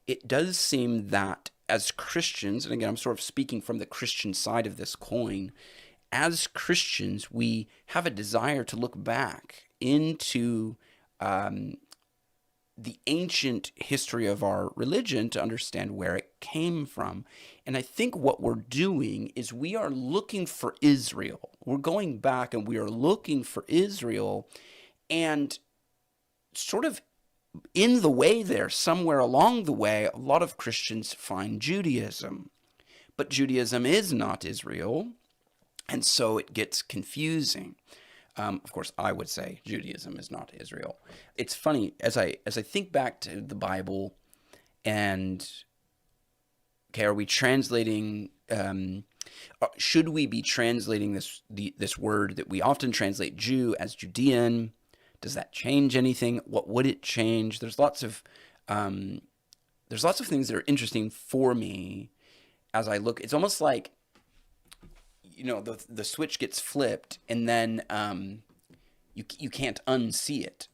it does seem that as Christians, and again, I'm sort of speaking from the Christian side of this coin, as Christians, we have a desire to look back into the ancient history of our religion to understand where it came from. And I think what we're doing is we are looking for Israel. We're going back and we are looking for Israel, and sort of in the way there, somewhere along the way, a lot of Christians find Judaism. But Judaism is not Israel, and so it gets confusing. Of course, I would say Judaism is not Israel. It's funny, as I think back to the Bible, and okay, are we translating? Should we be translating this word that we often translate Jew as Judean? Does that change anything? What would it change? There's lots of things that are interesting for me as I look. It's almost like, the switch gets flipped, and then you can't unsee it.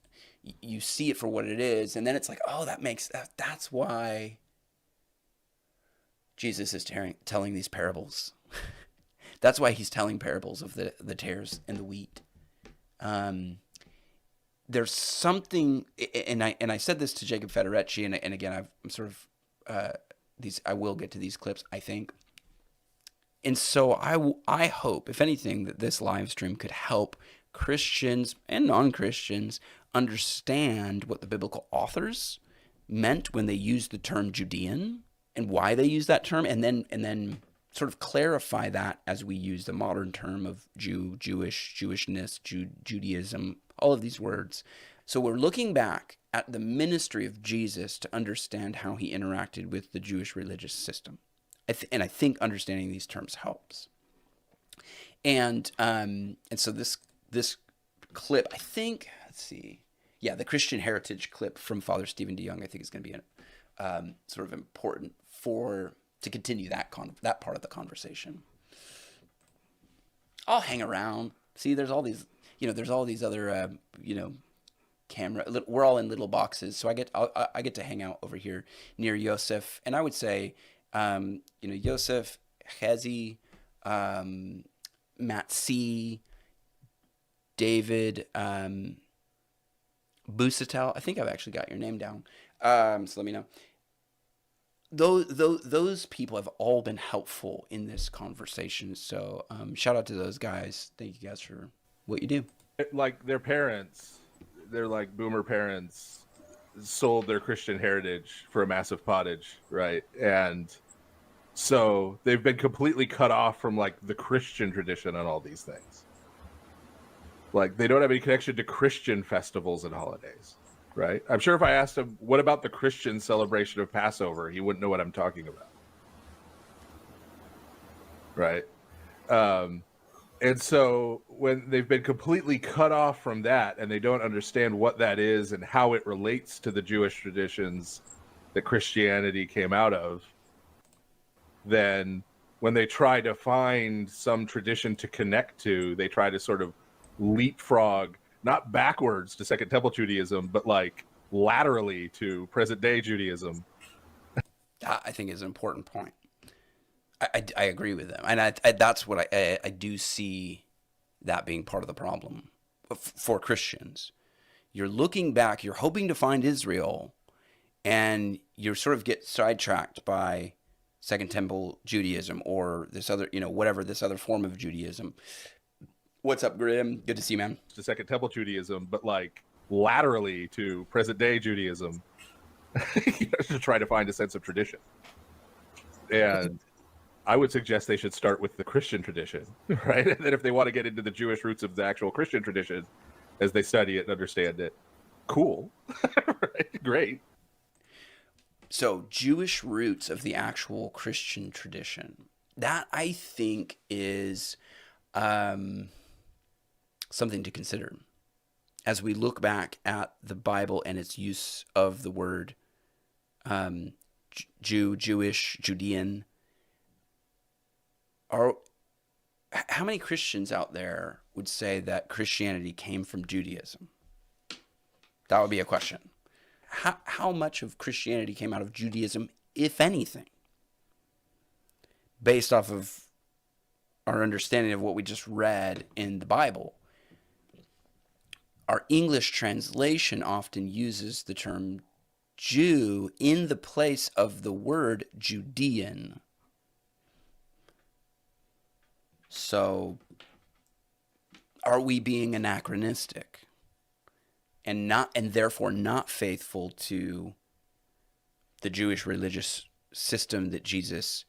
You see it for what it is, and then it's like, oh, that's why Jesus is telling these parables. That's why he's telling parables of the tares and the wheat. There's something, and I said this to Jacob Federecci, and again, I'm sort of I will get to these clips, I think. And so I hope, if anything, that this live stream could help Christians and non-Christians understand what the biblical authors meant when they used the term Judean and why they use that term, and then sort of clarify that as we use the modern term of Jew, Jewish, Jewishness, Judaism, all of these words. So we're looking back at the ministry of Jesus to understand how he interacted with the Jewish religious system. And I think understanding these terms helps. And so this clip, I think, let's see, the Christian heritage clip from Father Stephen DeYoung, I think is going to be sort of important to continue that part of the conversation. I'll hang around. See, there's all these other camera. We're all in little boxes, so I get to hang out over here near Yosef, and I would say, Yosef, Hezi, Matt C, David, Busatel. I think I've actually got your name down. So let me know. Those people have all been helpful in this conversation. So shout out to those guys. Thank you guys for what you do. Like their parents, they're like boomer parents, sold their Christian heritage for a massive pottage, right? And so they've been completely cut off from like the Christian tradition and all these things. Like they don't have any connection to Christian festivals and holidays, right? I'm sure if I asked him, what about the Christian celebration of Passover, he wouldn't know what I'm talking about, right? And so when they've been completely cut off from that and they don't understand what that is and how it relates to the Jewish traditions that Christianity came out of, then when they try to find some tradition to connect to, they try to sort of leapfrog, not backwards to Second Temple Judaism, but like laterally to present day Judaism. That, I think, is an important point. I agree with them, and that's what I do see that being part of the problem for Christians. You're looking back, you're hoping to find Israel, and you sort of get sidetracked by Second Temple Judaism or this other, whatever, this other form of Judaism. What's up, Grim? Good to see you, man. To Second Temple Judaism, but like laterally to present day Judaism, to try to find a sense of tradition. And I would suggest they should start with the Christian tradition, right? And then if they want to get into the Jewish roots of the actual Christian tradition as they study it and understand it, cool. Right? Great. So Jewish roots of the actual Christian tradition. That, I think, is something to consider as we look back at the Bible and its use of the word Jew, Jewish, Judean. How many Christians out there would say that Christianity came from Judaism? That would be a question. how much of Christianity came out of Judaism, if anything, based off of our understanding of what we just read in the Bible. Our English translation often uses the term Jew in the place of the word Judean. So, are we being anachronistic and therefore not faithful to the Jewish religious system that Jesus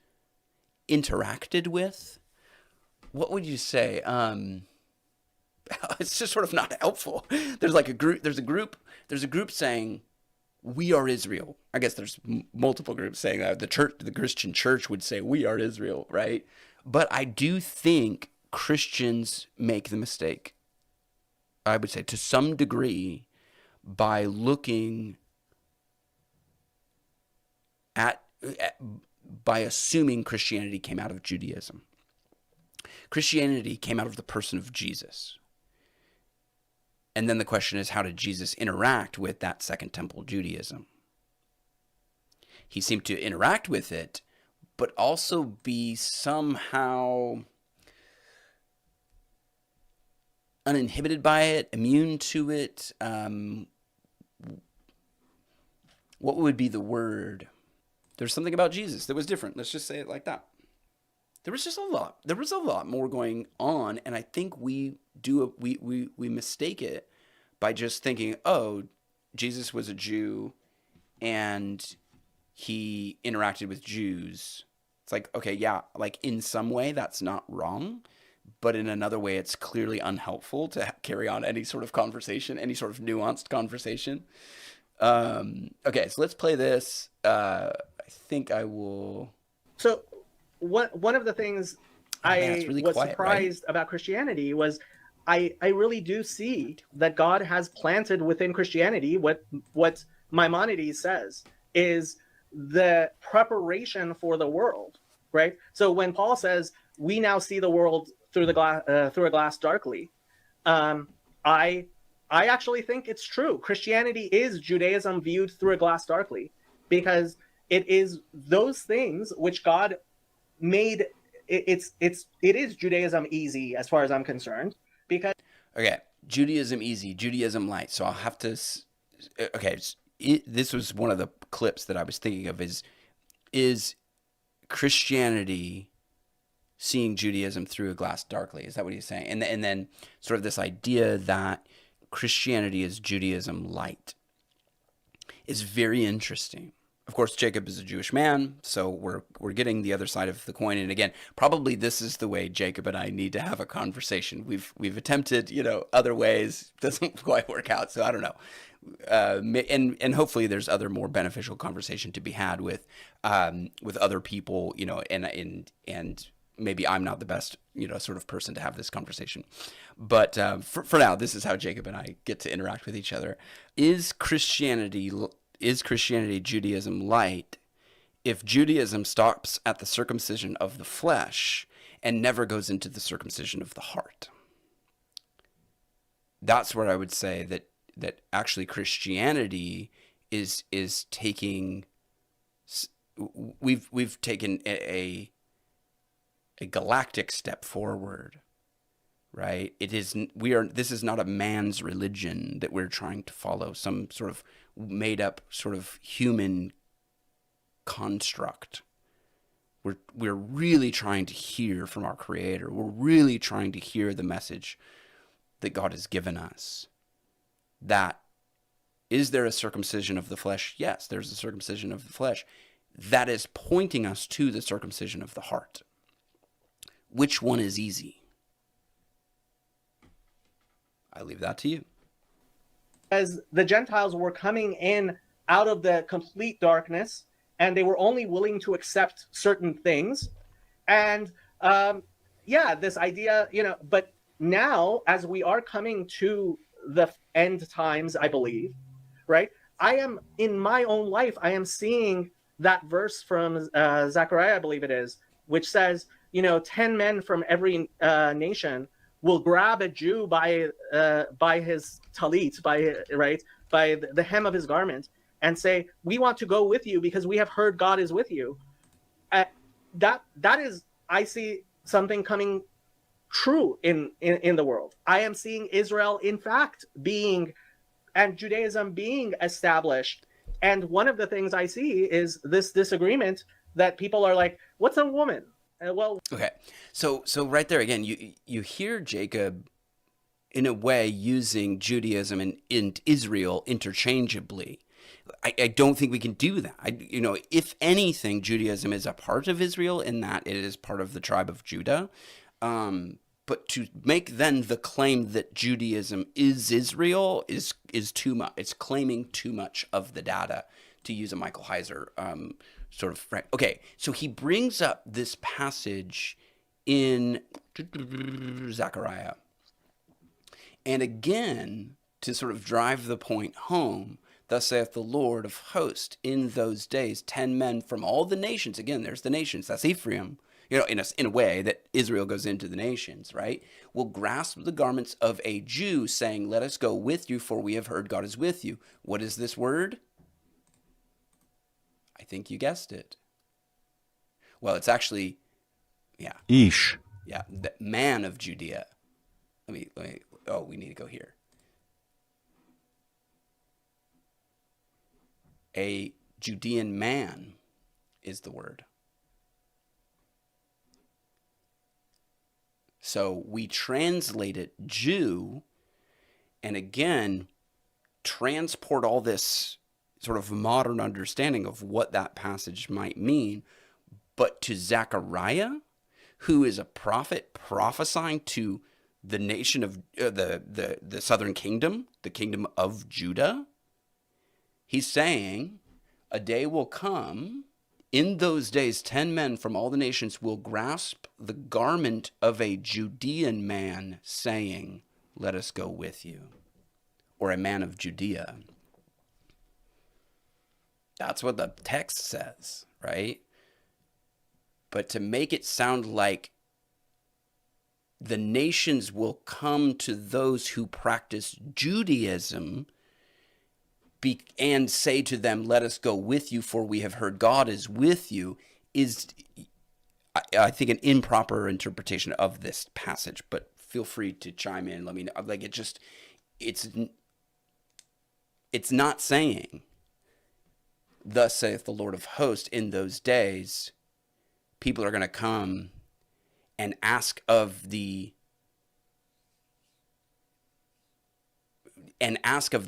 interacted with? What would you say? It's just sort of not helpful. There's like a group saying we are Israel. I guess there's multiple groups saying that. The Christian church would say we are Israel, right? But I do think Christians make the mistake, I would say to some degree, by looking by assuming Christianity came out of Judaism. Christianity came out of the person of Jesus. And then the question is, how did Jesus interact with that Second Temple Judaism? He seemed to interact with it, but also be somehow uninhibited by it, immune to it. What would be the word? There's something about Jesus that was different. Let's just say it like that. There was a lot more going on, and I think we mistake it by just thinking, oh, Jesus was a Jew and he interacted with Jews. It's like, okay, yeah, like in some way that's not wrong, but in another way it's clearly unhelpful to carry on any sort of conversation, any sort of nuanced conversation. Okay, so let's play this. I think I will. So one of the things I really was quiet, surprised about Christianity was I really do see that God has planted within Christianity what Maimonides says is the preparation for the world, right? So when Paul says we now see the world through a glass darkly, I actually think it's true. Christianity is Judaism viewed through a glass darkly, because it is those things which God made. It is Judaism easy as far as I'm concerned, because Okay, Judaism easy, Judaism light. So I'll have to. Okay, this was one of the clips that I was thinking of. Is Christianity seeing Judaism through a glass darkly? Is that what he's saying? And then sort of this idea that Christianity is Judaism light is very interesting. Of course, Jacob is a Jewish man, so we're getting the other side of the coin. And again, probably this is the way Jacob and I need to have a conversation. We've attempted, other ways, doesn't quite work out. So I don't know. And hopefully there's other more beneficial conversation to be had with other people, and maybe I'm not the best, sort of person to have this conversation. But for now, this is how Jacob and I get to interact with each other. Is Christianity Judaism light if Judaism stops at the circumcision of the flesh and never goes into the circumcision of the heart? That's where I would say that actually Christianity is taking, we've taken a galactic step forward, right? This is not a man's religion that we're trying to follow, some sort of made up sort of human construct. We're really trying to hear from our Creator. We're really trying to hear the message that God has given us. That, is there a circumcision of the flesh? Yes, there's a circumcision of the flesh. That is pointing us to the circumcision of the heart. Which one is easy? I leave that to you. as the Gentiles were coming in out of the complete darkness, and they were only willing to accept certain things. And this idea, but now as we are coming to the end times, I believe, right? I am, in my own life, I am seeing that verse from Zechariah, I believe it is, which says, 10 men from every nation will grab a Jew by his talit, by the hem of his garment, and say, we want to go with you because we have heard God is with you, that is, I see something coming true in the world. I am seeing Israel, in fact, and Judaism being established. And one of the things I see is this disagreement that people are like, what's a woman? Okay. So right there again, you hear Jacob in a way using Judaism and Israel interchangeably. I don't think we can do that. If anything, Judaism is a part of Israel in that it is part of the tribe of Judah. But to make then the claim that Judaism is Israel is too much. It's claiming too much of the data, to use a Michael Heiser sort of. Okay, so he brings up this passage in Zechariah. And again, to sort of drive the point home, thus saith the Lord of hosts, in those days 10 men from all the nations, again, there's the nations, that's Ephraim, in a way that Israel goes into the nations, right, will grasp the garments of a Jew, saying, let us go with you, for we have heard God is with you. What is this word? I think you guessed it. Well, it's actually, Ish. Yeah, the man of Judea. Let me, we need to go here. A Judean man is the word. So we translate it Jew, and again, transport all this sort of modern understanding of what that passage might mean, but to Zechariah, who is a prophet prophesying to the nation of the southern kingdom, the kingdom of Judah, he's saying, a day will come, in those days 10 men from all the nations will grasp the garment of a Judean man, saying, let us go with you. Or a man of Judea. That's what the text says, right? But to make it sound like the nations will come to those who practice Judaism and say to them, let us go with you, for we have heard God is with you, is, I think, an improper interpretation of this passage. But feel free to chime in. Let me know. Like, it's not saying, thus saith the Lord of hosts, in those days, people are going to come and ask of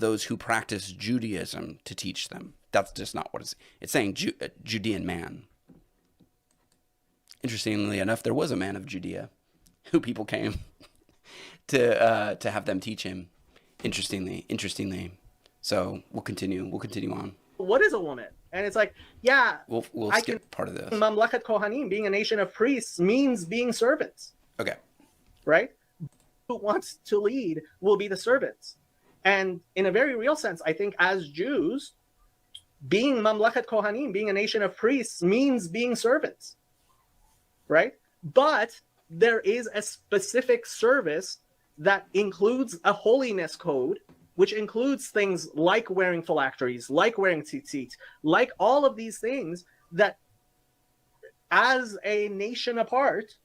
those who practice Judaism to teach them. That's just not what it's saying. Judean man. Interestingly enough, there was a man of Judea who people came to have them teach him. Interestingly. So we'll continue on. What is a woman? And it's like, we'll skip part of this. Mamlechet Kohanim, being a nation of priests, means being servants. Okay. Right? Who wants to lead will be the servants. And in a very real sense, I think as Jews, being Mamlechet Kohanim, being a nation of priests, means being servants. Right? But there is a specific service that includes a holiness code, which includes things like wearing phylacteries, like wearing tzitzit, like all of these things that, as a nation apart,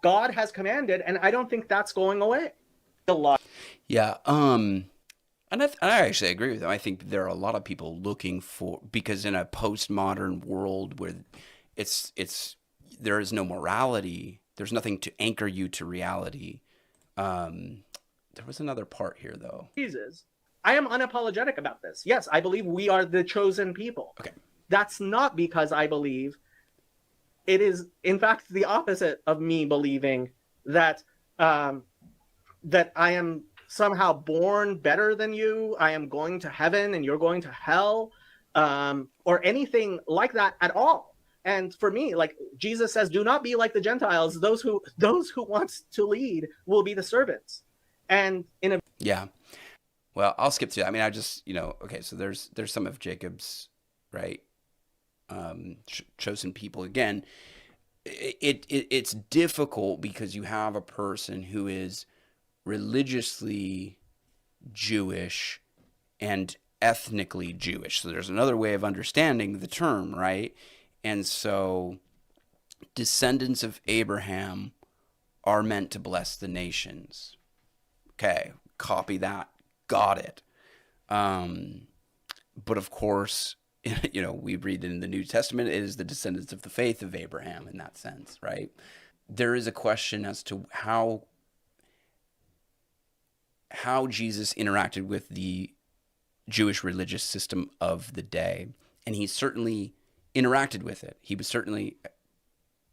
God has commanded, and I don't think that's going away. A lot. Yeah, and I actually agree with them. I think there are a lot of people looking for, because in a postmodern world where there is no morality, there's nothing to anchor you to reality. There was another part here, though. Jesus, I am unapologetic about this. Yes, I believe we are the chosen people. Okay. That's not because I believe. It is, in fact, the opposite of me believing that that I am somehow born better than you. I am going to heaven and you're going to hell, or anything like that at all. And for me, like Jesus says, do not be like the Gentiles. Those who want to lead will be the servants. And well, I'll skip through that. I mean, I just, okay, so there's some of Jacob's, right, chosen people. Again, it's difficult because you have a person who is religiously Jewish and ethnically Jewish. So there's another way of understanding the term, right? And so descendants of Abraham are meant to bless the nations. Okay, copy that. Got it. But of course, we read in the New Testament, it is the descendants of the faith of Abraham in that sense, right? There is a question as to how Jesus interacted with the Jewish religious system of the day. And he certainly interacted with it. He was certainly,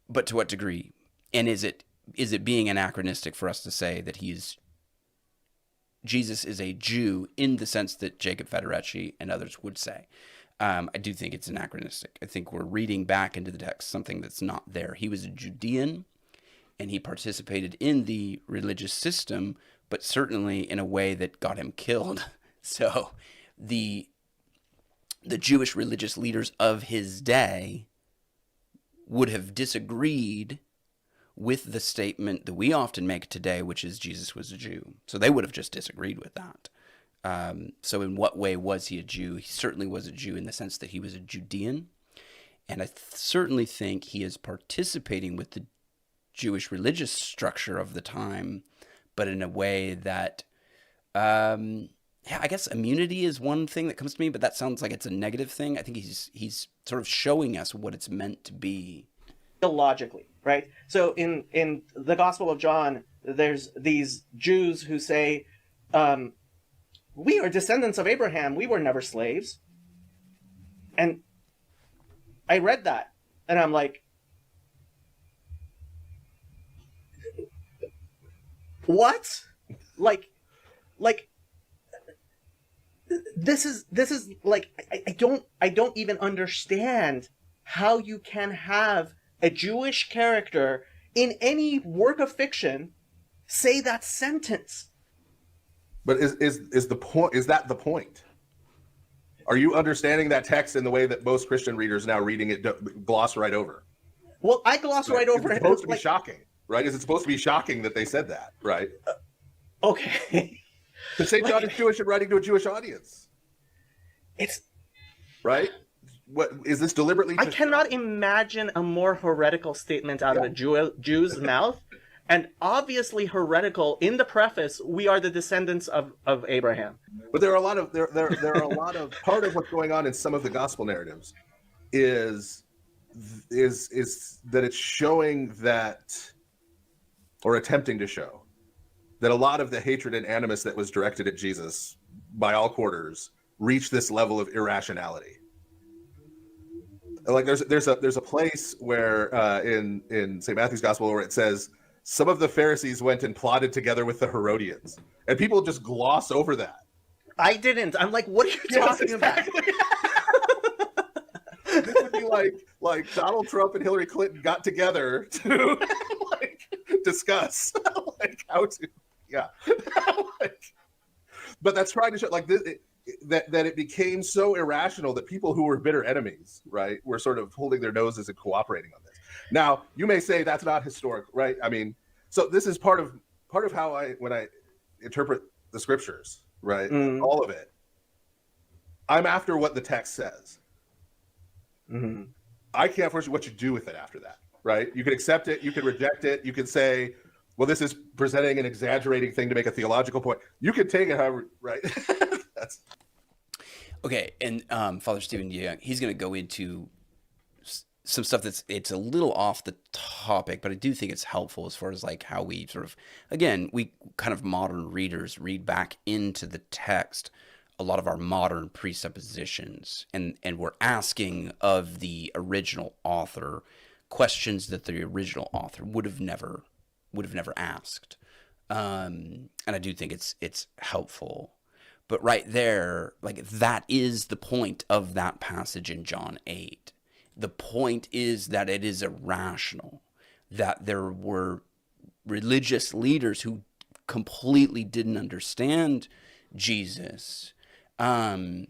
but to what degree? And is it being anachronistic for us to say that Jesus is a Jew in the sense that Jacob Federecci and others would say? I do think it's anachronistic. I think we're reading back into the text something that's not there. He was a Judean, and he participated in the religious system, but certainly in a way that got him killed. So the Jewish religious leaders of his day would have disagreed with the statement that we often make today, which is Jesus was a Jew. So they would have just disagreed with that. So in what way was he a Jew? He certainly was a Jew in the sense that he was a Judean. And I certainly think he is participating with the Jewish religious structure of the time, but in a way that, I guess immunity is one thing that comes to me, but that sounds like it's a negative thing. I think he's sort of showing us what it's meant to be. Illogically, right? So in the Gospel of John, there's these Jews who say, we are descendants of Abraham. We were never slaves. And I read that, and I'm like, what? Like, this is like, I don't even understand how you can have a Jewish character in any work of fiction say that sentence. But is the point? Is that the point? Are you understanding that text in the way that most Christian readers now reading it gloss right over? Well, I gloss right over it. It's supposed to be shocking, right? Is it supposed to be shocking that they said that, right? Okay. Because St. John is Jewish and writing to a Jewish audience. It's right. What is this deliberately? I cannot imagine a more heretical statement out of a Jew's mouth. And obviously heretical in the preface, we are the descendants of Abraham. But there are a lot of there are a lot of part of what's going on in some of the gospel narratives is that it's showing that, or attempting to show, that a lot of the hatred and animus that was directed at Jesus by all quarters reached this level of irrationality. Like there's a place where in St. Matthew's Gospel where it says, some of the Pharisees went and plotted together with the Herodians. And people just gloss over that. I didn't. I'm like, what are you talking about? This would be like Donald Trump and Hillary Clinton got together to discuss how to, but that's trying to show this, that it became so irrational that people who were bitter enemies, right, were sort of holding their noses and cooperating on this. Now, you may say that's not historic, right? I mean, so this is part of how when I interpret the scriptures, right? Mm-hmm. All of it. I'm after what the text says. Mm-hmm. I can't force you what you do with it after that, right? You can accept it, you can reject it, you can say, well, this is presenting an exaggerating thing to make a theological point. You can take it however, right? That's okay. And Father Stephen Young, he's going to go into some stuff it's a little off the topic, but I do think it's helpful as far as how we sort of, again, we kind of modern readers read back into the text a lot of our modern presuppositions, and we're asking of the original author questions that the original author would have never asked. And I do think it's helpful. But right there, that is the point of that passage in John 8. The point is that it is irrational, that there were religious leaders who completely didn't understand Jesus, and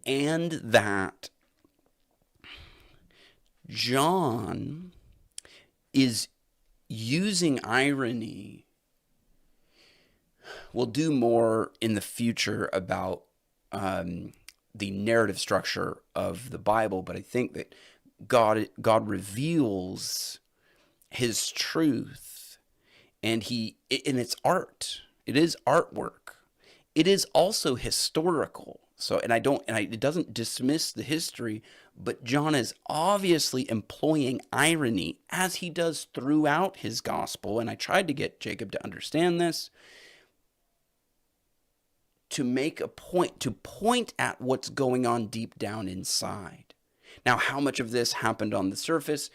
that John is using irony. We'll do more in the future about the narrative structure of the Bible, but I think that God reveals his truth, and it's art. It is artwork. It is also historical. So, it doesn't dismiss the history, but John is obviously employing irony as he does throughout his gospel. And I tried to get Jacob to understand this, to make a point, to point at what's going on deep down inside. Now, how much of this happened on the surface?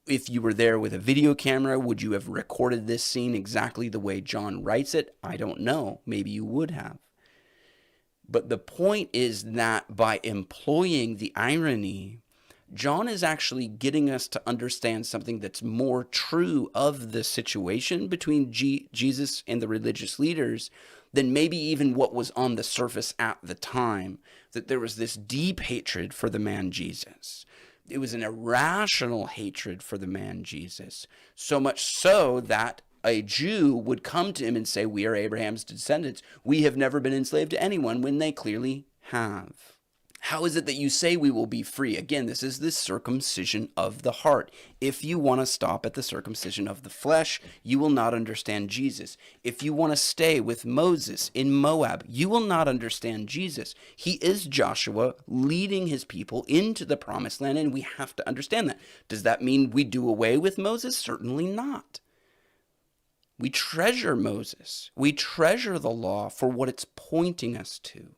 If you were there with a video camera, would you have recorded this scene exactly the way John writes it? I don't know. Maybe you would have. But the point is that by employing the irony, John is actually getting us to understand something that's more true of the situation between Jesus and the religious leaders than maybe even what was on the surface at the time. That there was this deep hatred for the man Jesus. It was an irrational hatred for the man Jesus. So much so that a Jew would come to him and say, we are Abraham's descendants. We have never been enslaved to anyone, when they clearly have. How is it that you say we will be free? Again, this is the circumcision of the heart. If you want to stop at the circumcision of the flesh, you will not understand Jesus. If you want to stay with Moses in Moab, you will not understand Jesus. He is Joshua leading his people into the promised land, and we have to understand that. Does that mean we do away with Moses? Certainly not. We treasure Moses. We treasure the law for what it's pointing us to.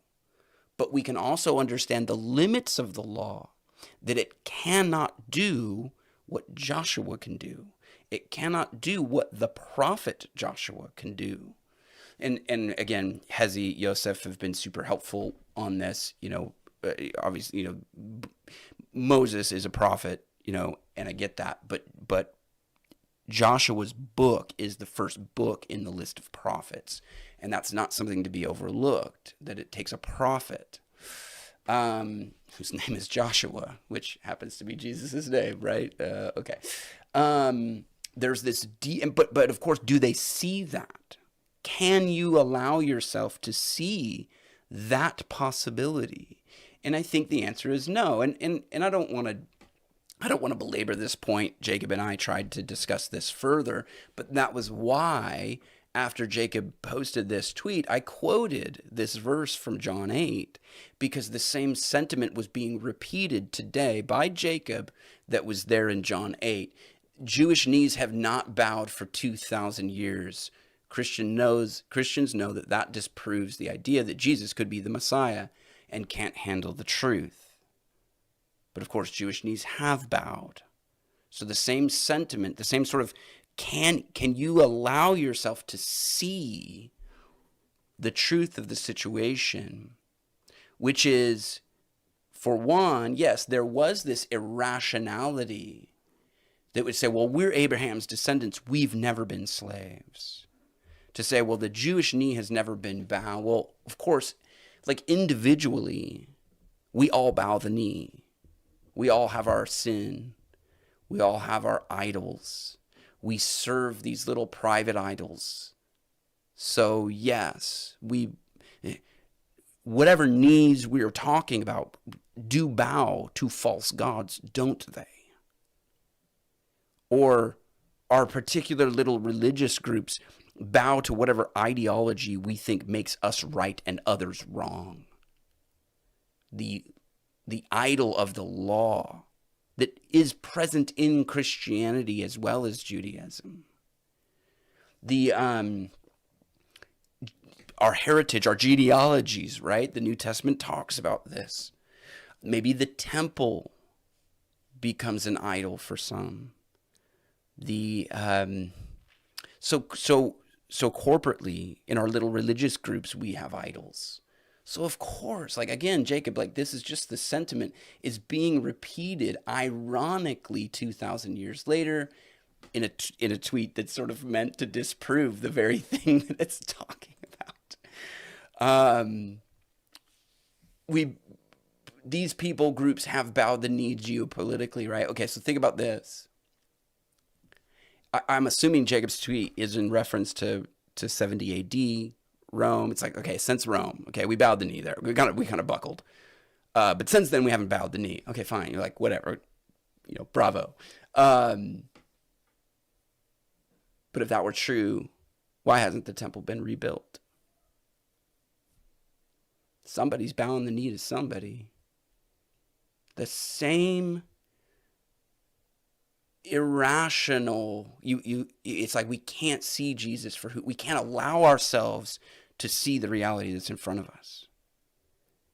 But we can also understand the limits of the law, that it cannot do what Joshua can do. It cannot do what the prophet Joshua can do. And again, Hezi, Yosef have been super helpful on this. Obviously, Moses is a prophet, and I get that. But Joshua's book is the first book in the list of prophets. And that's not something to be overlooked, that it takes a prophet whose name is Joshua, which happens to be Jesus' name, right? Okay. There's this but of course, do they see that? Can you allow yourself to see that possibility? And I think the answer is no. And I don't want to belabor this point. Jacob and I tried to discuss this further, but that was why after Jacob posted this tweet, I quoted this verse from John 8, because the same sentiment was being repeated today by Jacob that was there in John 8. Jewish knees have not bowed for 2,000 years. Christians know that disproves the idea that Jesus could be the Messiah and can't handle the truth. But of course, Jewish knees have bowed. So the same sentiment, the same sort of, can you allow yourself to see the truth of the situation, which is, for one, yes, there was this irrationality that would say, well, we're Abraham's descendants, we've never been slaves. To say, well, the Jewish knee has never been bowed. Well, of course, like individually, we all bow the knee. We all have our sin. We all have our idols. We serve these little private idols. So yes, whatever knees we are talking about do bow to false gods, don't they? Or our particular little religious groups bow to whatever ideology we think makes us right and others wrong. The idol of the law that is present in Christianity as well as Judaism. Our heritage, our genealogies, right? The New Testament talks about this. Maybe the temple becomes an idol for some. So corporately in our little religious groups, we have idols. So of course, like again, Jacob, like this is just the sentiment is being repeated ironically 2,000 years later in a tweet that's sort of meant to disprove the very thing that it's talking about. These people groups have bowed the knee geopolitically, right? Okay, so think about this. I'm assuming Jacob's tweet is in reference to 70 AD. Rome. It's like, okay, since Rome, okay, we bowed the knee there. We kind of buckled. But since then, we haven't bowed the knee. Okay, fine. You're like, whatever, bravo. But if that were true, why hasn't the temple been rebuilt? Somebody's bowing the knee to somebody. The same irrational, it's like we can't see Jesus for who, we can't allow ourselves to see the reality that's in front of us.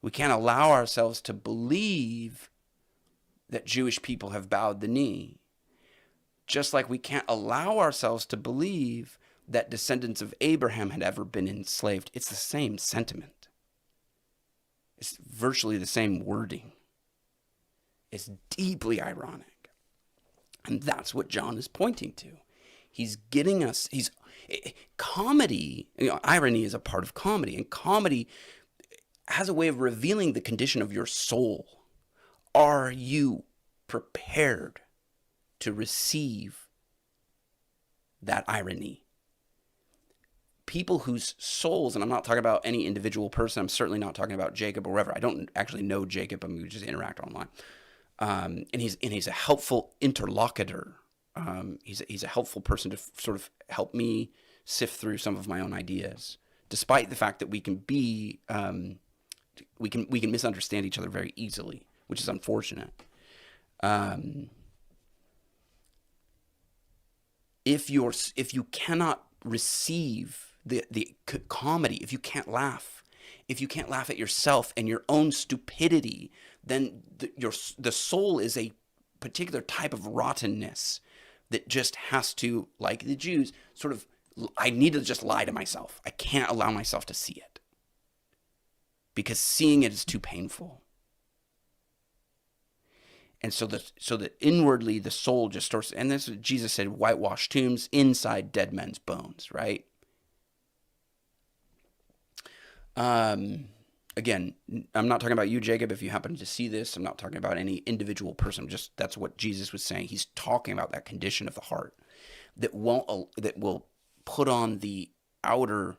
We can't allow ourselves to believe that Jewish people have bowed the knee. Just like we can't allow ourselves to believe that descendants of Abraham had ever been enslaved. It's the same sentiment. It's virtually the same wording. It's deeply ironic. And that's what John is pointing to. He's getting us, comedy, irony is a part of comedy, and comedy has a way of revealing the condition of your soul. Are you prepared to receive that irony? People whose souls, and I'm not talking about any individual person, I'm certainly not talking about Jacob or whoever. I don't actually know Jacob, I mean, we just interact online. And he's a helpful interlocutor. He's a helpful person to sort of help me sift through some of my own ideas, despite the fact that we can be we can misunderstand each other very easily, which is unfortunate. If you cannot receive the comedy, if you can't laugh at yourself and your own stupidity, then the soul is a particular type of rottenness that just has to, like the Jews, sort of, I need to just lie to myself. I can't allow myself to see it because seeing it is too painful. And so that inwardly the soul just starts, and this is what Jesus said, whitewashed tombs, inside dead men's bones, right? Again, I'm not talking about you, Jacob, if you happen to see this. I'm not talking about any individual person. Just that's what Jesus was saying. He's talking about that condition of the heart that will put on the outer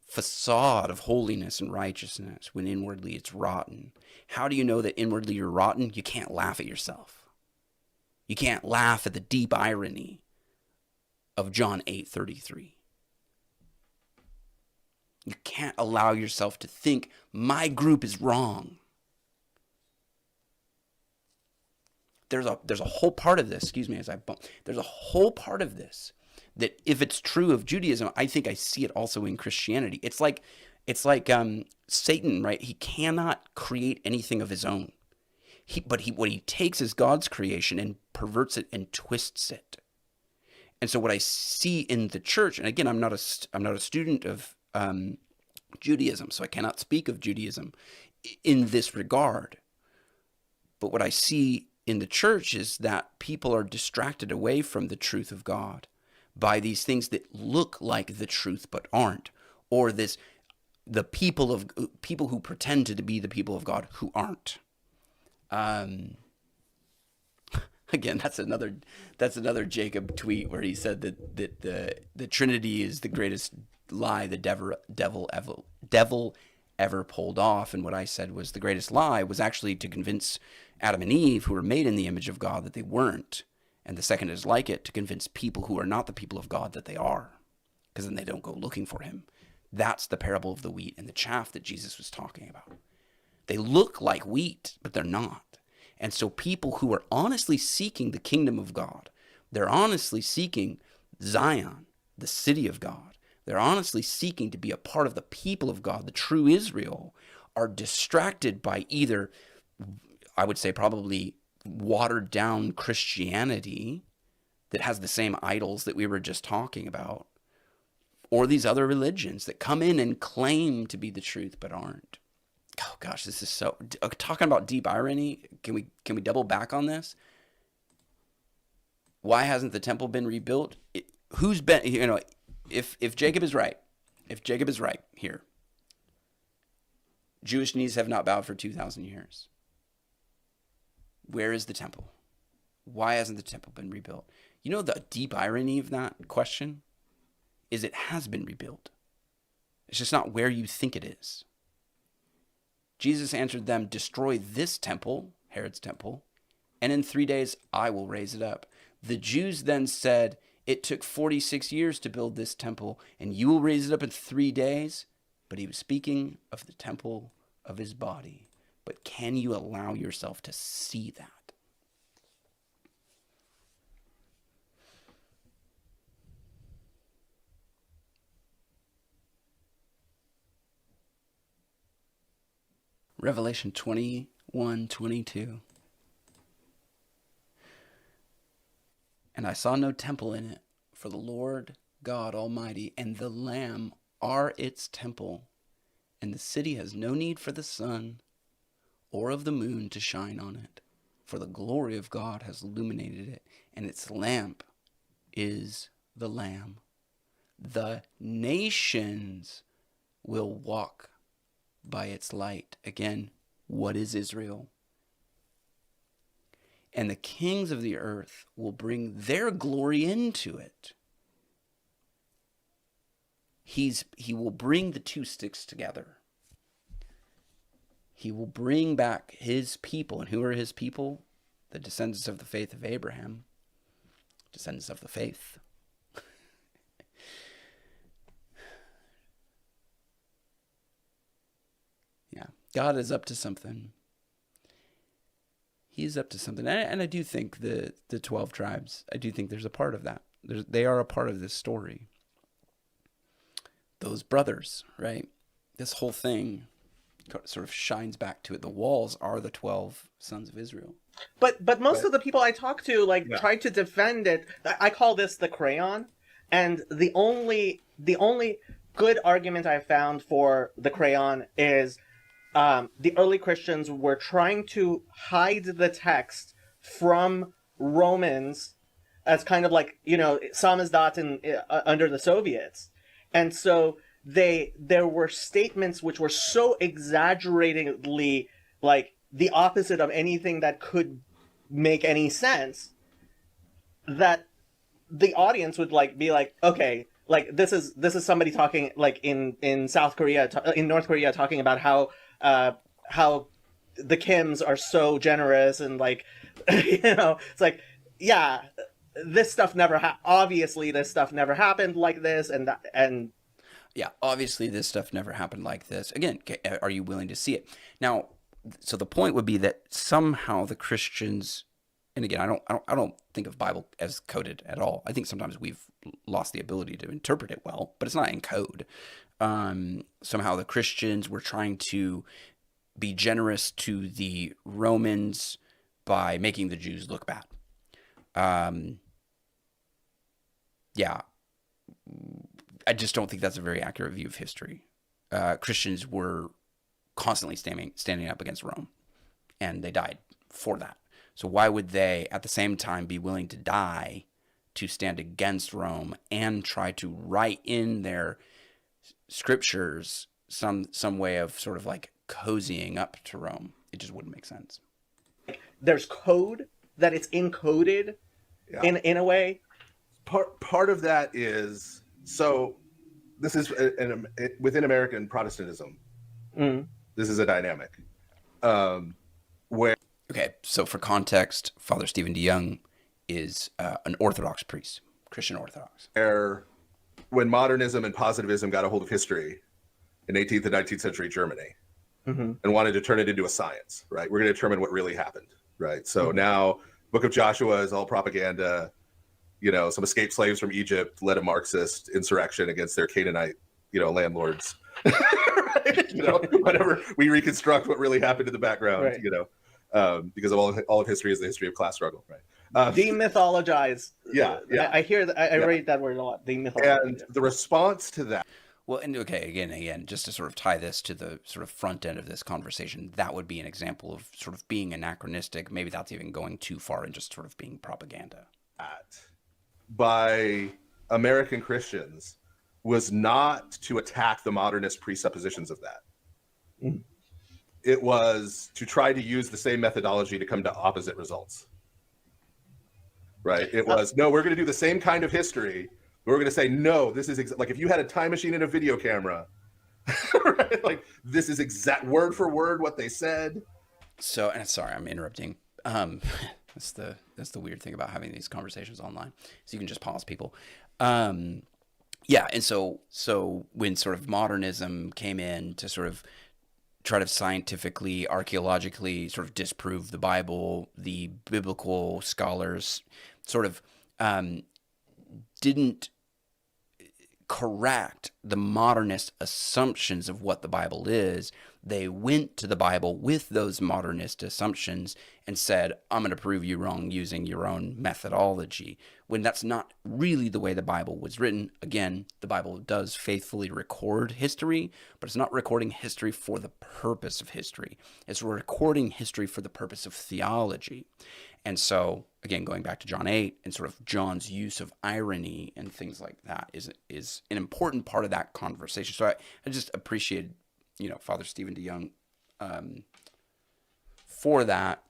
facade of holiness and righteousness when inwardly it's rotten. How do you know that inwardly you're rotten? You can't laugh at yourself. You can't laugh at the deep irony of John 8:33. You can't allow yourself to think my group is wrong. There's a whole part of this, excuse me as I bump, there's a whole part of this that if it's true of Judaism, I think I see it also in Christianity. It's like Satan, right? He cannot create anything of his own. What he takes is God's creation and perverts it and twists it. And so what I see in the church, and again, I'm not a student of Judaism, so I cannot speak of Judaism in this regard. But what I see in the church is that people are distracted away from the truth of God by these things that look like the truth but aren't, or the people who pretend to be the people of God who aren't. Again, that's another Jacob tweet where he said that the Trinity is the greatest lie the devil ever pulled off. And what I said was the greatest lie was actually to convince Adam and Eve, who were made in the image of God, that they weren't. And the second is like it, to convince people who are not the people of God that they are, because then they don't go looking for him. That's the parable of the wheat and the chaff that Jesus was talking about. They look like wheat, but they're not. And so people who are honestly seeking the kingdom of God, they're honestly seeking Zion, the city of God, they're honestly seeking to be a part of the people of God, the true Israel, are distracted by either, I would say probably watered down Christianity that has the same idols that we were just talking about, or these other religions that come in and claim to be the truth but aren't. Oh gosh, this is so, talking about deep irony. Can we double back on this? Why hasn't the temple been rebuilt? Who's been, if Jacob is right here, Jewish knees have not bowed for 2,000 years. Where is the temple? Why hasn't the temple been rebuilt? You know, the deep irony of that question is it has been rebuilt. It's just not where you think it is. Jesus answered them, destroy this temple, Herod's temple, and in 3 days I will raise it up. The Jews then said, it took 46 years to build this temple, and you will raise it up in 3 days? But he was speaking of the temple of his body. But can you allow yourself to see that? Revelation 21:22. And I saw no temple in it, for the Lord God Almighty and the Lamb are its temple, and the city has no need for the sun or of the moon to shine on it, for the glory of God has illuminated it, and its lamp is the Lamb. The nations will walk by its light. Again, what is Israel? And the kings of the earth will bring their glory into it. He will bring the two sticks together. He will bring back his people. And who are his people? The descendants of the faith of Abraham. Descendants of the faith. Yeah, God is up to something. He's up to something. And I do think the 12 tribes, I do think there's a part of that. They are a part of this story. Those brothers, right? This whole thing sort of shines back to it. The walls are the 12 sons of Israel. But most of the people I talk to try to defend it. I call this the crayon. And the only good argument I found for the crayon is the early Christians were trying to hide the text from Romans as kind of like, samizdat under the Soviets. And so there were statements which were so exaggeratedly like the opposite of anything that could make any sense that the audience would be like, okay, like this is somebody talking like in South Korea, in North Korea, talking about how the Kims are so generous and it's like, yeah, this stuff never obviously this stuff never happened like this, and yeah, obviously this stuff never happened like this. Again, are you willing to see it? Now, so the point would be that somehow the Christians, and again, I don't think of Bible as coded at all. I think sometimes we've lost the ability to interpret it well, but it's not in code. Somehow the Christians were trying to be generous to the Romans by making the Jews look bad. Yeah, I just don't think that's a very accurate view of history. Christians were constantly standing up against Rome, and they died for that. So why would they, at the same time, be willing to die to stand against Rome and try to write in their scriptures some way of sort of like cozying up to Rome? It just wouldn't make sense. There's code that it's encoded in a way. Part of that is, so this is within American Protestantism. Mm. This is a dynamic where. Okay, so for context, Father Stephen DeYoung is an Orthodox priest, Christian Orthodox. When modernism and positivism got a hold of history in 18th and 19th century Germany, mm-hmm. and wanted to turn it into a science, right? We're going to determine what really happened, right? So now Book of Joshua is all propaganda. Some escaped slaves from Egypt led a Marxist insurrection against their Canaanite, landlords. Right? Whatever, we reconstruct what really happened in the background, right. Because of all of history is the history of class struggle, right? Demythologize. Yeah. I hear that. I read that word a lot. Demythologize. And the response to that. Well, and okay, again, just to sort of tie this to the sort of front end of this conversation, that would be an example of sort of being anachronistic. Maybe that's even going too far and just sort of being propaganda. By American Christians was not to attack the modernist presuppositions of that. Mm. It was to try to use the same methodology to come to opposite results. Right? It was, no, we're going to do the same kind of history. We're going to say, no, this is like if you had a time machine and a video camera, Right? Like, this is exact word for word what they said. So, and sorry, I'm interrupting. That's the weird thing about having these conversations online, so you can just pause people. Yeah, and so when sort of modernism came in to sort of try to scientifically, archaeologically sort of disprove the Bible, the biblical scholars sort of didn't correct the modernist assumptions of what the Bible is. They went to the Bible with those modernist assumptions and said, I'm going to prove you wrong using your own methodology, when that's not really the way the Bible was written. Again, the Bible does faithfully record history, but it's not recording history for the purpose of history. It's recording history for the purpose of theology. And so, again, going back to John 8 and sort of John's use of irony and things like that is an important part of that conversation. So I just appreciated, Father Stephen DeYoung for that,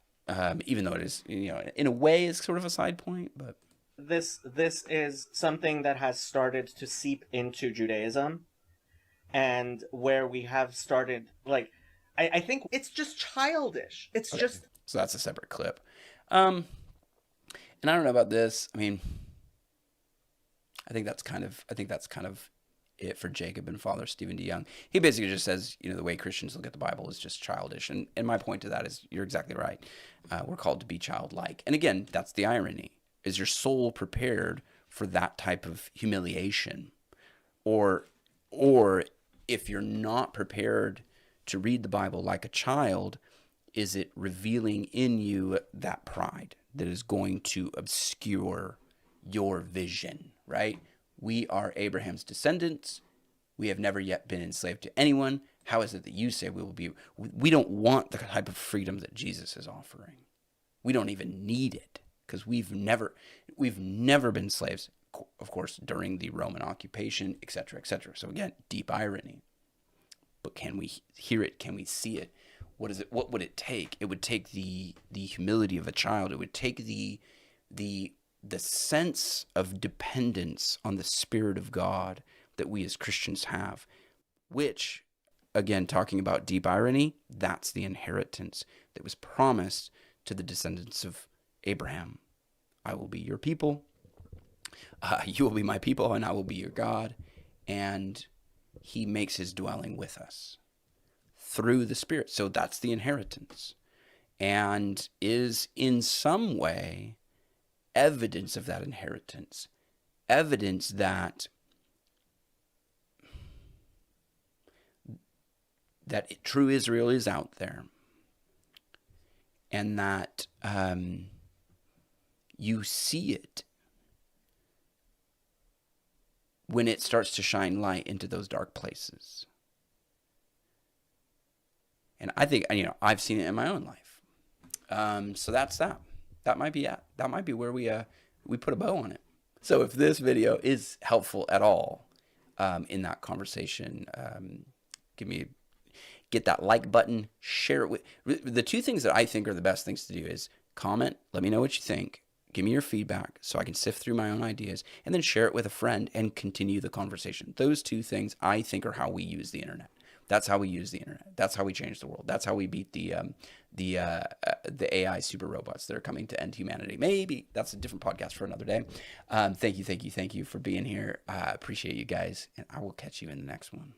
even though it is, in a way is sort of a side point. But this is something that has started to seep into Judaism, and where we have started, like, I think it's just childish. It's okay. just... So that's a separate clip. And I don't know about this. I mean, I think that's kind of it for Jacob and Father Stephen DeYoung. He basically just says, the way Christians look at the Bible is just childish. And my point to that is, you're exactly right. We're called to be childlike. And again, that's the irony. Is your soul prepared for that type of humiliation? Or if you're not prepared to read the Bible like a child, is it revealing in you that pride that is going to obscure your vision, right? We are Abraham's descendants. We have never yet been enslaved to anyone. How is it that you say we will be? We don't want the type of freedom that Jesus is offering. We don't even need it, because we've never been slaves, of course, during the Roman occupation, etc., etc. So again, deep irony. But can we hear it? Can we see it? What is it? What would it take? It would take the humility of a child. It would take the sense of dependence on the Spirit of God that we as Christians have, which, again, talking about deep irony, that's the inheritance that was promised to the descendants of Abraham. I will be your people. You will be my people, and I will be your God. And he makes his dwelling with us through the Spirit. So that's the inheritance, and is in some way evidence of that inheritance, evidence that true Israel is out there, and that you see it when it starts to shine light into those dark places. And I think, I've seen it in my own life. So that's that. That might be it. That might be where we put a bow on it. So if this video is helpful at all in that conversation, get that like button, share it with... The two things that I think are the best things to do is comment, let me know what you think, give me your feedback so I can sift through my own ideas, and then share it with a friend and continue the conversation. Those two things, I think, are how we use the internet. That's how we use the internet. That's how we change the world. That's how we beat the AI super robots that are coming to end humanity. Maybe that's a different podcast for another day. Thank you for being here. Appreciate you guys, and I will catch you in the next one.